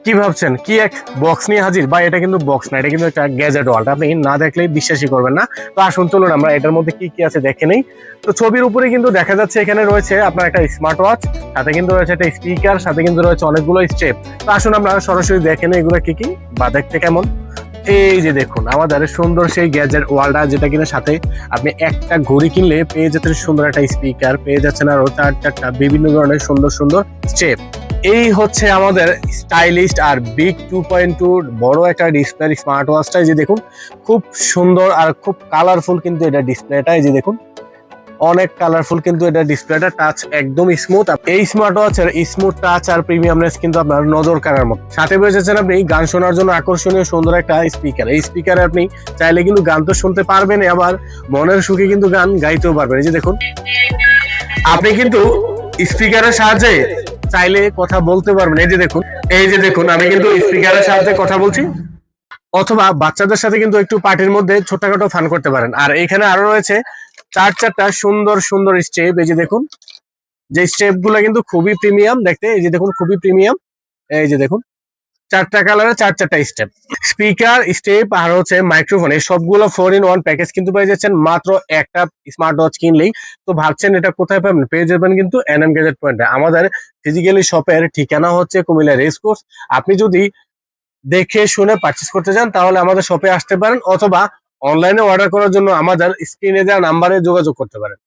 কি ভাবছেন কি এক বক্স নিয়ে হাজির? বা এটা কিন্তু বক্স না, এটা কিন্তু একটা গ্যাজেট ওয়ালটা, আপনি না দেখলেই বিশ্বাসই করবেন না। তো আসুন চলুন আমরা এটার মধ্যে কি কি আছে দেখে নেই। তো ছবির উপরে কিন্তু দেখা যাচ্ছে এখানে রয়েছে আপনার একটা স্মার্ট ওয়াচ, সাথে কিন্তু রয়েছে একটা স্পিকার, সাথে কিন্তু রয়েছে অনেকগুলো স্টেপ। তো আসুন আমরা সরাসরি দেখে নেই এগুলো কি কি বা দেখতে কেমন। এই যে দেখুন আমাদের সুন্দর সেই গ্যাজেট ওয়ালটা, যেটা কিনা সাথে আপনি একটা ঘড়ি কিনলে পেয়ে যাচ্ছেন সুন্দর একটা স্পিকার, পেয়ে যাচ্ছেন আরো চারটা বিভিন্ন ধরনের সুন্দর সুন্দর স্টেপ। এই হচ্ছে আমাদের স্টাইলিস্ট আর বিগ 2.2 বড় একটা ডিসপ্লে স্মার্ট ওয়াচটা। যে দেখুন খুব সুন্দর আর খুব কালারফুল কিন্তু এটা ডিসপ্লেটা। এই যে দেখুন অনেক কালারফুল কিন্তু এটা ডিসপ্লেটা, টাচ একদম স্মুথ। এই স্মার্ট ওয়াচের স্মুথ টাচ আর প্রিমিয়ামনেস কিন্তু আপনার নজর কাড়ার মতো। সাথে বসেছেন আপনি গান শোনার জন্য আকর্ষণীয় সুন্দর একটা স্পিকার। এই স্পিকারে আপনি চাইলে কিন্তু গান তো শুনতে পারবেন, আবার মনের সুখে কিন্তু গান গাইতেও পারবেন। এই যে দেখুন আপনি কিন্তু স্পিকারের সাহায্যে চাইলে কথা বলতে পারবেন। এই যে দেখুন আমি কিন্তু স্পিকারের সাহায্যে কথা বলছি, অথবা বাচ্চাদের সাথে কিন্তু একটু পার্টির মধ্যে ছোটখাটো ফান করতে পারেন। আর এখানে আরো রয়েছে চারটা সুন্দর সুন্দর স্টেপ। এই যে দেখুন যে স্টেপ গুলা কিন্তু খুবই প্রিমিয়াম দেখতে। এই যে দেখুন খুবই প্রিমিয়াম। এই যে দেখুন চারটা কালারে চারটা স্টেপ, স্পিকার, স্টেপ আর হচ্ছে মাইক্রোফোন, এই সবগুলো 4-in-1 প্যাকেজ কিন্তু পেয়ে যাচ্ছেন মাত্র একটা স্মার্ট ওয়াচ কিনলেই। তো ভাবছেন এটা কোথায় পাবেন? পেয়ে যাবেন কিন্তু এনএম গ্যাজেট পয়েন্টে। আমাদের ফিজিক্যালি শপের ঠিকানা হচ্ছে কুমিল্লা রেস কোর্স। আপনি যদি দেখে শুনে পারচেস করতে চান তাহলে আমাদের শপে আসতে পারেন, অথবা অনলাইনে অর্ডার করার জন্য আমাদের স্ক্রিনে দেওয়া নাম্বারে যোগাযোগ করতে পারেন।